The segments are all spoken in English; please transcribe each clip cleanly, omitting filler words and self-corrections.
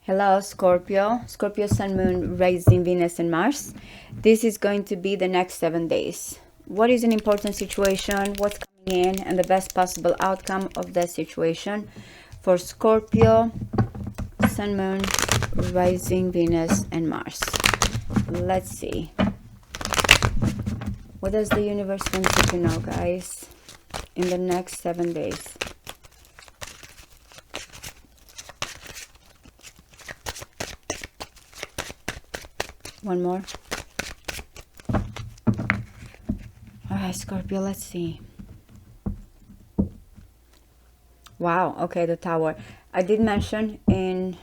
Hello, Scorpio. Scorpio, Sun, Moon, rising Venus and Mars. This is going to be the next 7 days. What is an important situation? What's coming in? And the best possible outcome of that situation for Scorpio, Sun, Moon, rising Venus and Mars. Let's see. What does the universe want you to know, guys, in the next 7 days? One more. All right, Scorpio, let's see. Wow, okay, the Tower. I did mention in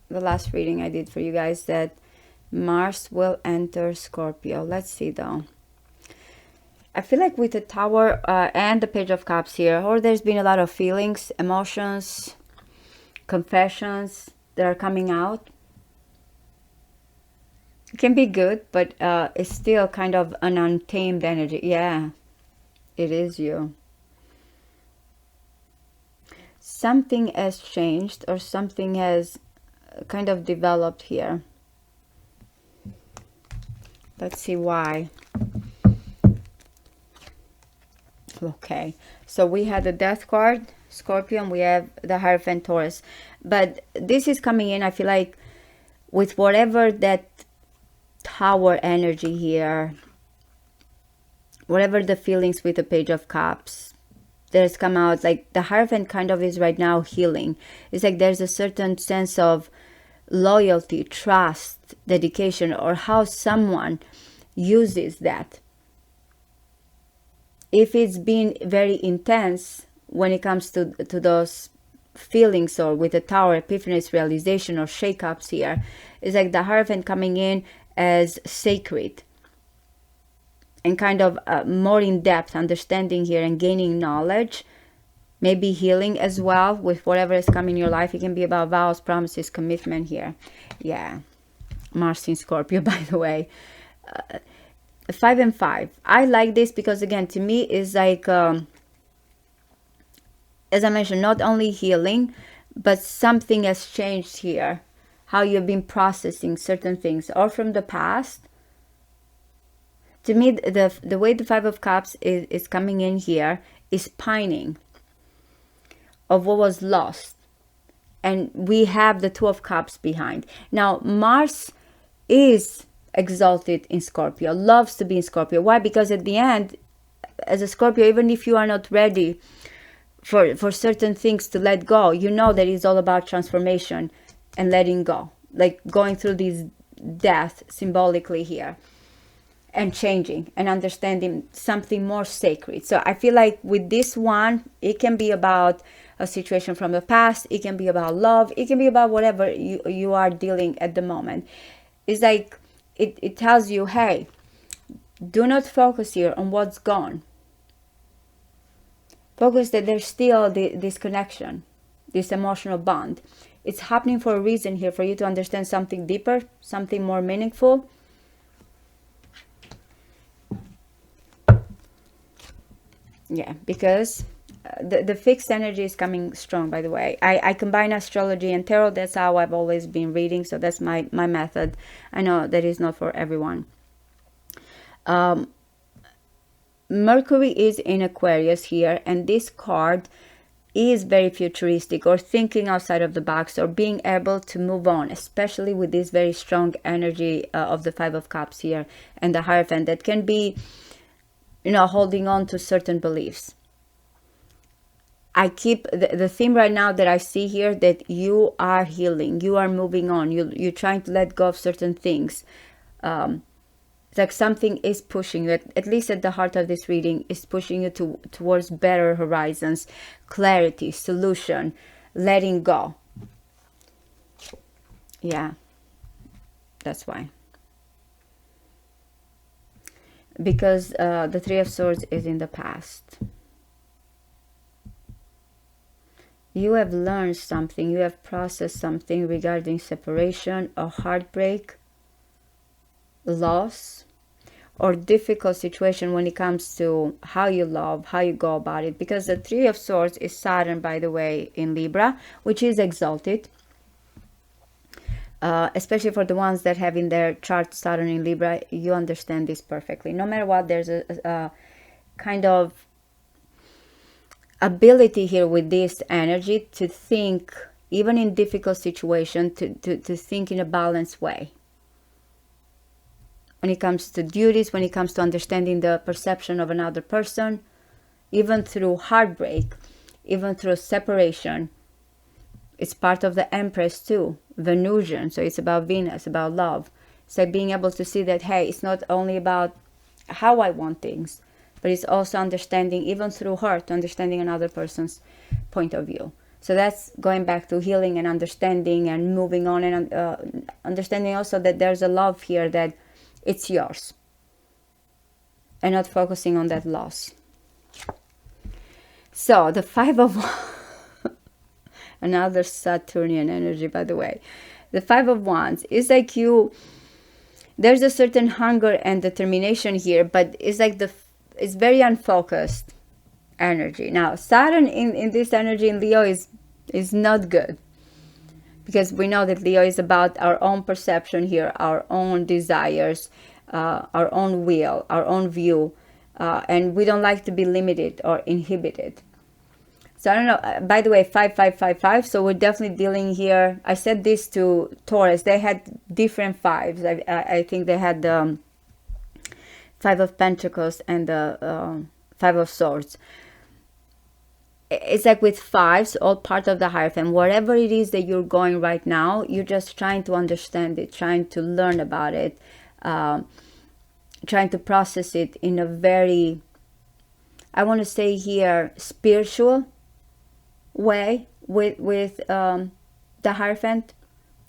the last reading I did for you guys that Mars will enter Scorpio. Let's see, though. I feel like with the Tower and the Page of Cups here, or there's been a lot of feelings, emotions, confessions that are coming out. It can be good, but it's still kind of an untamed energy. Yeah, it is you. Something has changed or something has kind of developed here. Let's see why. Okay, so we had the Death card, Scorpio, and we have the Hierophant, Taurus. But this is coming in, I feel like, with whatever that Tower energy here, whatever the feelings with the Page of Cups, there's come out like the Hierophant kind of is right now healing. It's like there's a certain sense of loyalty, trust, dedication, or how someone uses that. If it's been very intense when it comes to those feelings, or with the Tower, epiphanies, realization, or shake-ups here, it's like the Hierophant coming in as sacred and kind of more in-depth understanding here and gaining knowledge, maybe healing as well with whatever is coming in your life. It can be about vows, promises, commitment here. Yeah, Mars in Scorpio, by the way. 5 and 5. I like this because, again, to me is like, as I mentioned, not only healing, but something has changed here. How you've been processing certain things, or from the past. To me, the way the 5 of Cups is coming in here is pining of what was lost. And we have the 2 of Cups behind. Now, Mars is exalted in Scorpio, loves to be in Scorpio. Why? Because at the end, as a Scorpio, even if you are not ready for certain things to let go, you know that it's all about transformation and letting go, like going through this death symbolically here and changing and understanding something more sacred. So I feel like with this one, it can be about a situation from the past, it can be about love, it can be about whatever you are dealing at the moment. It's like it tells you, hey, do not focus here on what's gone. Focus that there's still this connection, this emotional bond. It's happening for a reason here, for you to understand something deeper, something more meaningful. Yeah, because the fixed energy is coming strong, by the way. I combine astrology and tarot. That's how I've always been reading. So that's my method. I know that is not for everyone. Mercury is in Aquarius here. And this card is very futuristic, or thinking outside of the box, or being able to move on, especially with this very strong energy of the 5 of Cups here and the Hierophant, that can be, you know, holding on to certain beliefs. I keep the theme right now that I see here, that you are healing, you are moving on, you're trying to let go of certain things. It's like something is pushing you, at least at the heart of this reading, is pushing you towards better horizons, clarity, solution, letting go. Yeah, that's why. Because the 3 of Swords is in the past. You have learned something, you have processed something regarding separation or heartbreak, loss, or difficult situation when it comes to how you love, how you go about it. Because the 3 of Swords is Saturn, by the way, in Libra, which is exalted. especially for the ones that have in their chart Saturn in Libra, you understand this perfectly. No matter what, there's a kind of ability here with this energy to think, even in difficult situations, to think in a balanced way. When it comes to duties, when it comes to understanding the perception of another person, even through heartbreak, even through separation. It's part of the Empress too, Venusian. So it's about Venus, about love. It's like being able to see that, hey, it's not only about how I want things, but it's also understanding, even through hurt, understanding another person's point of view. So that's going back to healing and understanding and moving on, and understanding also that there's a love here, that it's yours, and not focusing on that loss. So the Five of another Saturnian energy, by the way. The Five of Wands is like there's a certain hunger and determination here, but it's like it's very unfocused energy. Now, Saturn in this energy in Leo is not good, because we know that Leo is about our own perception here, our own desires, our own will, our own view, and we don't like to be limited or inhibited. So I don't know, by the way, 5555, so we're definitely dealing here. I said this to Taurus, they had different fives. I think they had the Five of Pentacles and the Five of Swords. It's like with fives, all part of the Hierophant. Whatever it is that you're going right now, you're just trying to understand it, trying to learn about it, trying to process it in a very, I want to say here, spiritual way with the Hierophant,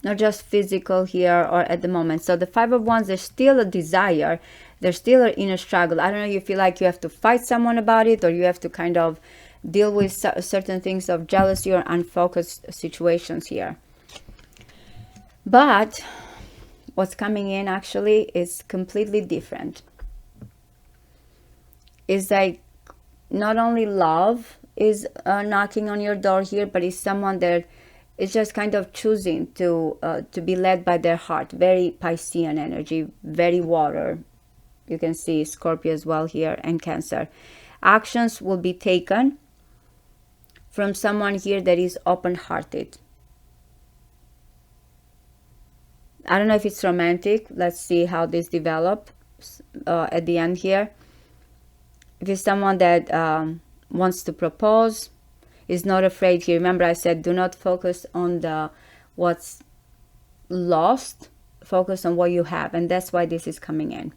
not just physical here or at the moment. So the Five of Wands, there's still a desire, there's still an inner struggle. I don't know, you feel like you have to fight someone about it, or you have to kind of deal with certain things of jealousy or unfocused situations here. But what's coming in actually is completely different. It's like not only love is knocking on your door here, but it's someone that is just kind of choosing to be led by their heart. Very Piscean energy, very water. You can see Scorpio as well here, and Cancer. Actions will be taken from someone here that is open-hearted. I don't know if it's romantic. Let's see how this develops at the end here. If it's someone that wants to propose, is not afraid here. Remember, I said do not focus on what's lost, focus on what you have, and that's why this is coming in.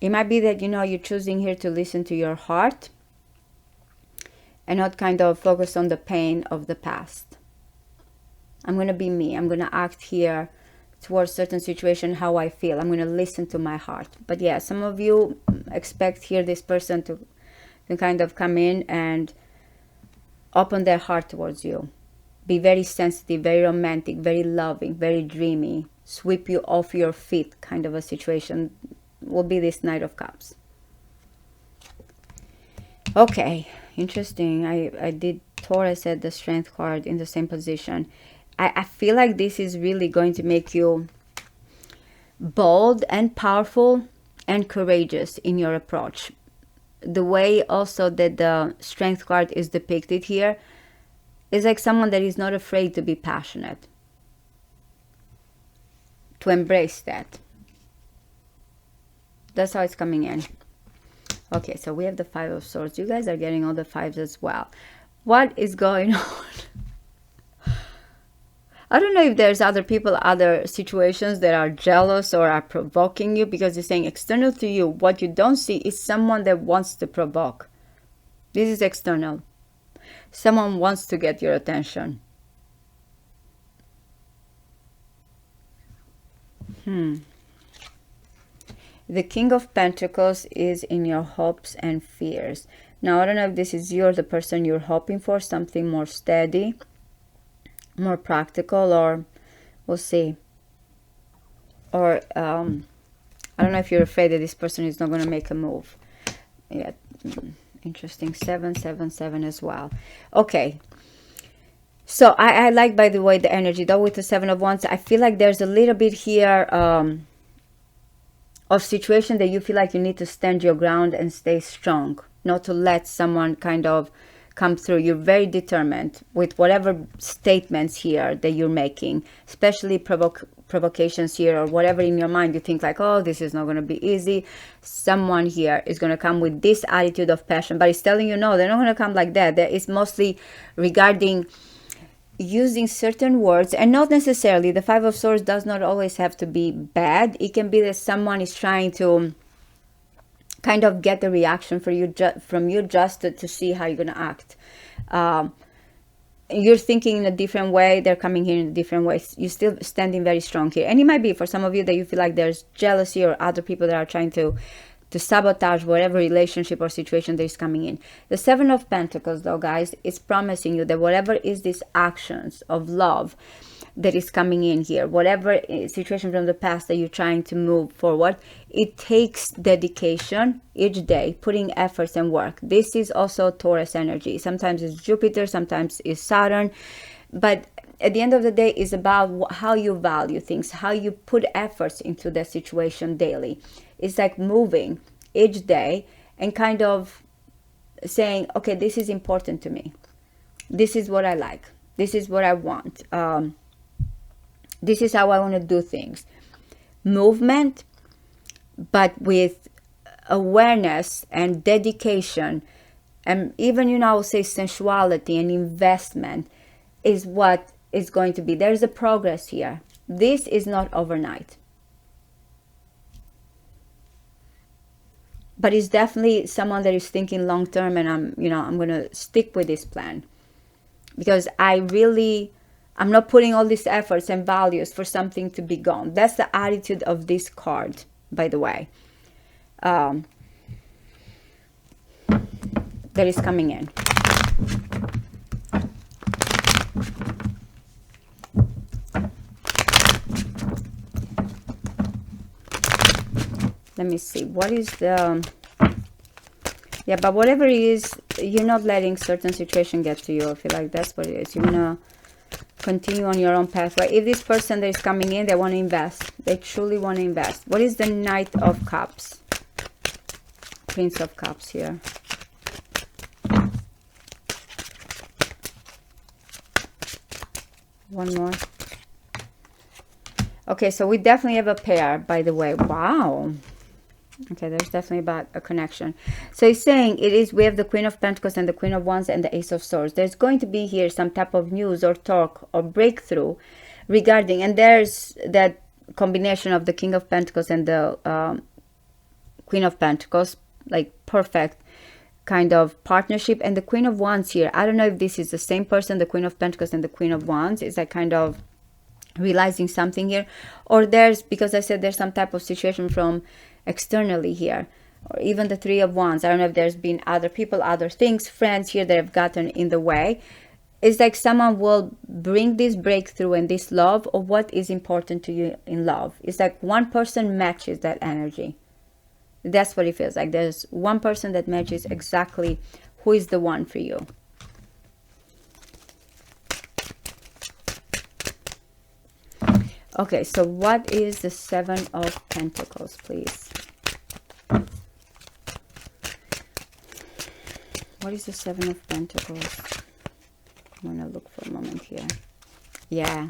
It might be that, you're choosing here to listen to your heart and not kind of focus on the pain of the past. I'm going to be me. I'm going to act here towards certain situation how I feel. I'm going to listen to my heart. But yeah, some of you expect here this person to kind of come in and open their heart towards you. Be very sensitive, very romantic, very loving, very dreamy. Sweep you off your feet kind of a situation will be this Knight of Cups. Okay, interesting. I did Taurus at the Strength card in the same position. I feel like this is really going to make you bold and powerful and courageous in your approach. The way also that the Strength card is depicted here is like someone that is not afraid to be passionate, to embrace that. That's how it's coming in. Okay, so we have the Five of Swords. You guys are getting all the fives as well. What is going on? I don't know if there's other people, other situations that are jealous or are provoking you, because it's saying external to you. What you don't see is someone that wants to provoke. This is external. Someone wants to get your attention. The King of Pentacles is in your hopes and fears. Now, I don't know if this is you or the person you're hoping for, something more steady, more practical, or we'll see. Or I don't know if you're afraid that this person is not going to make a move. Yeah, Interesting. 777 as well. Okay. So I like, by the way, the energy though with the Seven of Wands. I feel like there's a little bit here of situation that you feel like you need to stand your ground and stay strong, not to let someone kind of come through. You're very determined with whatever statements here that you're making, especially provocations here or whatever in your mind you think like, oh, this is not going to be easy. Someone here is going to come with this attitude of passion, but it's telling you no, they're not going to come like that. That is mostly regarding using certain words, and not necessarily the Five of Swords does not always have to be bad. It can be that someone is trying to kind of get the reaction from you just to see how you're going to act. You're thinking in a different way, they're coming here in a different way. You're still standing very strong here, and it might be for some of you that you feel like there's jealousy or other people that are trying to sabotage whatever relationship or situation that is coming in. The Seven of Pentacles, though, guys, is promising you that whatever is these actions of love that is coming in here, whatever situation from the past that you're trying to move forward, it takes dedication each day, putting efforts and work. This is also Taurus energy. Sometimes it's Jupiter, sometimes it's Saturn, but at the end of the day, it's about how you value things, how you put efforts into the situation daily. It's like moving each day and kind of saying, okay, this is important to me. This is what I like. This is what I want. This is how I want to do things. Movement, but with awareness and dedication, and even, I will say sensuality and investment is what is going to be. There's a progress here. This is not overnight. But it's definitely someone that is thinking long term, and I'm going to stick with this plan. Because I'm not putting all these efforts and values for something to be gone. That's the attitude of this card, by the way. That is coming in. Let me see. What is the... Yeah, but whatever it is, you're not letting certain situation get to you. I feel like that's what it is. You're going to continue on your own pathway. If this person that is coming in, they want to invest. They truly want to invest. What is the Knight of Cups? Prince of Cups here. One more. Okay, so we definitely have a pair, by the way. Wow. Okay, there's definitely about a connection. So he's saying we have the Queen of Pentacles and the Queen of Wands and the Ace of Swords. There's going to be here some type of news or talk or breakthrough regarding, and there's that combination of the King of Pentacles and the Queen of Pentacles, like perfect kind of partnership. And the Queen of Wands here, I don't know if this is the same person, the Queen of Pentacles and the Queen of Wands. Is that kind of realizing something here, or because I said there's some type of situation from externally here, or even the Three of Wands. I don't know if there's been other people, other things, friends here that have gotten in the way. It's like someone will bring this breakthrough and this love of what is important to you in love. It's like one person matches that energy. That's what it feels like. There's one person that matches exactly who is the one for you. Okay, so what is the Seven of Pentacles, please? What is the Seven of Pentacles? I'm going to look for a moment here. Yeah,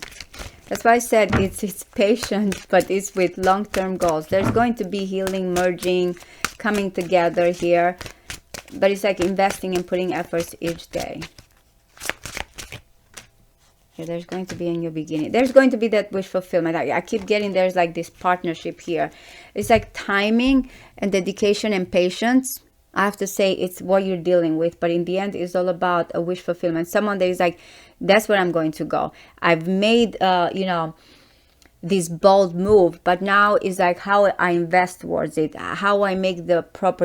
that's why I said it's patient, but it's with long-term goals. There's going to be healing, merging, coming together here. But it's like investing and putting efforts each day. Yeah, there's going to be a new beginning. There's going to be that wish fulfillment. I keep getting there's like this partnership here. It's like timing and dedication and patience. I have to say it's what you're dealing with. But in the end, it's all about a wish fulfillment. Someone that is like, that's where I'm going to go. I've made, this bold move, but now is like how I invest towards it, how I make the proper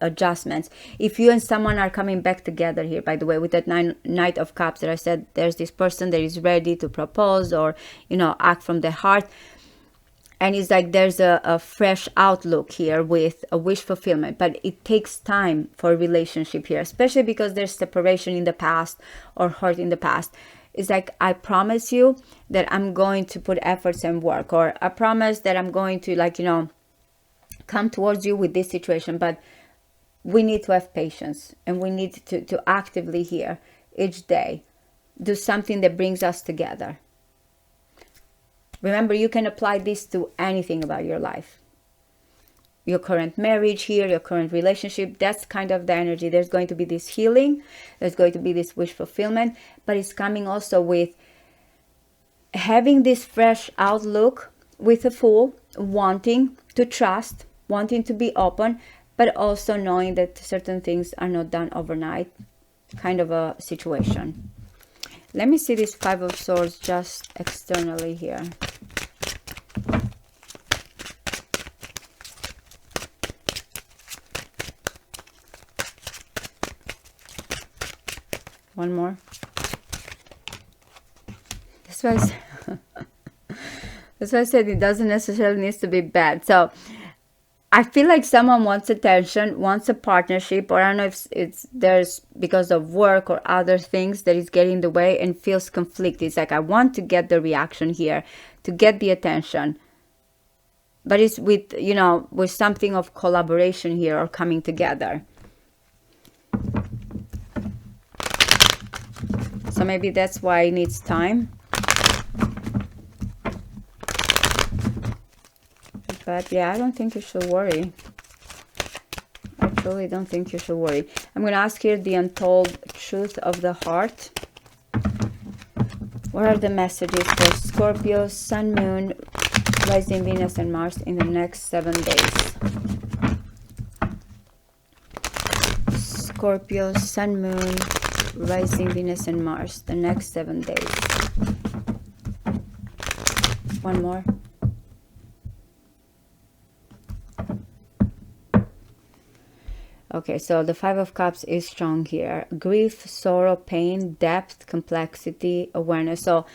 adjustments. If you and someone are coming back together here, by the way, with that Knight of Cups that I said, there's this person that is ready to propose or, act from the heart. And it's like there's a fresh outlook here with a wish fulfillment, but it takes time for a relationship here, especially because there's separation in the past or hurt in the past. It's like, I promise you that I'm going to put efforts and work, or I promise that I'm going to, like, come towards you with this situation, but we need to have patience, and we need to actively here each day do something that brings us together. Remember, you can apply this to anything about your life. Your current marriage here, your current relationship, that's kind of the energy. There's going to be this healing, there's going to be this wish fulfillment, but it's coming also with having this fresh outlook with a Fool, wanting to trust, wanting to be open, but also knowing that certain things are not done overnight, kind of a situation. Let me see this Five of Swords just externally here. One more. That's why that's why I said it doesn't necessarily need to be bad. So I feel like someone wants attention, wants a partnership, or I don't know if there's because of work or other things that is getting in the way and feels conflicted. It's like, I want to get the reaction here, to get the attention, but it's with, with something of collaboration here or coming together. So maybe that's why it needs time. But yeah, I don't think you should worry. I truly don't think you should worry. I'm going to ask here the untold truth of the heart. What are the messages for Scorpio, Sun, Moon, rising Venus and Mars in the next 7 days? Scorpio, Sun, Moon, rising Venus and Mars, the next 7 days. One more. Okay, so the Five of Cups is strong here. Grief, sorrow, pain, depth, complexity, awareness. So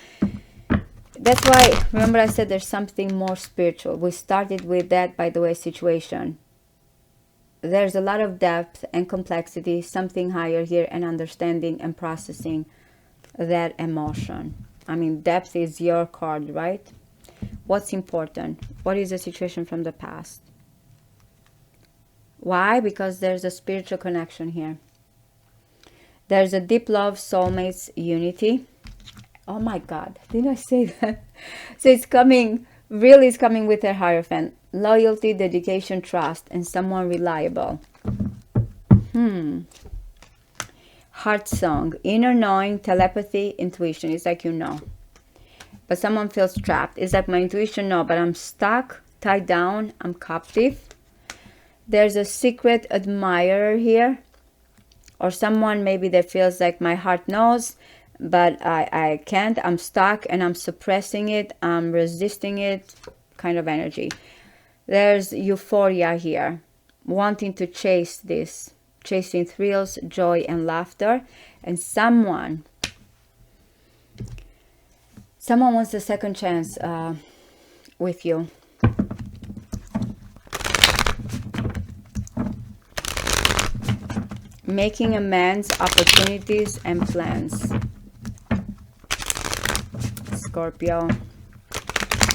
that's why, remember I said there's something more spiritual. We started with that, by the way, situation. There's a lot of depth and complexity, something higher here, and understanding and processing that emotion. I mean, depth is your card, right? What's important? What is the situation from the past? Why? Because there's a spiritual connection here. There's a deep love, soulmates, unity. Oh my God, did I say that? So it's coming, really it's coming with a Hierophant. Loyalty, dedication, trust, and someone reliable. Heart song, inner knowing, telepathy, intuition. It's like but someone feels trapped. It's like my intuition, no, but I'm stuck, tied down, I'm captive. There's a secret admirer here, or someone maybe that feels like my heart knows, but I can't. I'm stuck and I'm suppressing it. I'm resisting it, kind of energy. There's euphoria here, wanting to chase this, chasing thrills, joy, and laughter. And someone wants a second chance with you. Making amends, opportunities, and plans. Scorpio.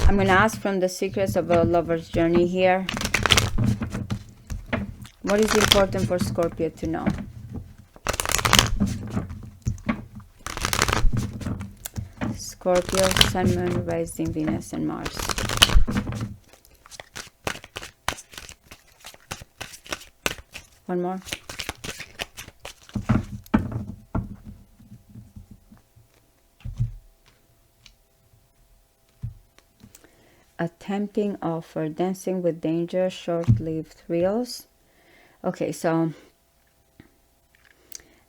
I'm going to ask from the secrets of a lover's journey here. What is important for Scorpio to know? Scorpio, Sun, Moon, rising Venus, and Mars. One more. A tempting offer, dancing with danger, short-lived thrills. Okay, so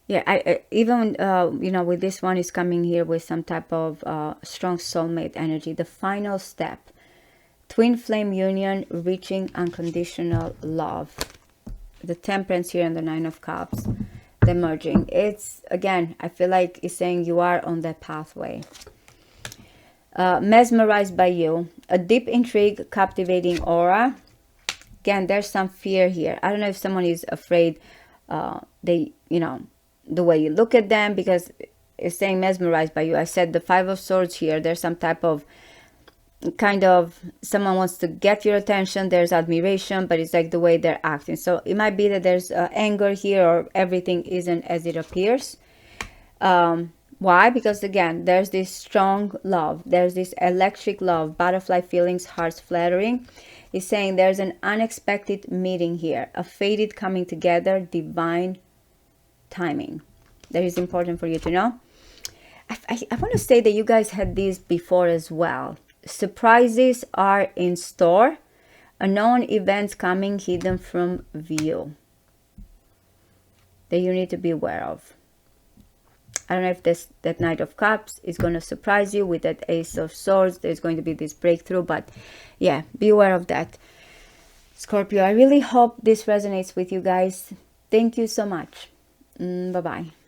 yeah, I even with this one is coming here with some type of strong soulmate energy. The final step, twin flame union, reaching unconditional love. The Temperance here and the Nine of Cups, the merging. It's, again, I feel like it's saying you are on that pathway. Mesmerized by you. A deep intrigue, captivating aura. Again, there's some fear here. I don't know if someone is afraid they, you know, the way you look at them, because it's saying mesmerized by you. I said the Five of Swords here. There's some type of kind of someone wants to get your attention. There's admiration, but it's like the way they're acting. So it might be that there's anger here, or everything isn't as it appears. Why? Because again, there's this strong love. There's this electric love, butterfly feelings, hearts fluttering. It's saying there's an unexpected meeting here, a fated coming together, divine timing. That is important for you to know. I want to say that you guys had this before as well. Surprises are in store. Unknown events coming hidden from view that you need to be aware of. I don't know if that Knight of Cups is going to surprise you with that Ace of Swords. There's going to be this breakthrough, but yeah, be aware of that. Scorpio, I really hope this resonates with you guys. Thank you so much. Bye-bye.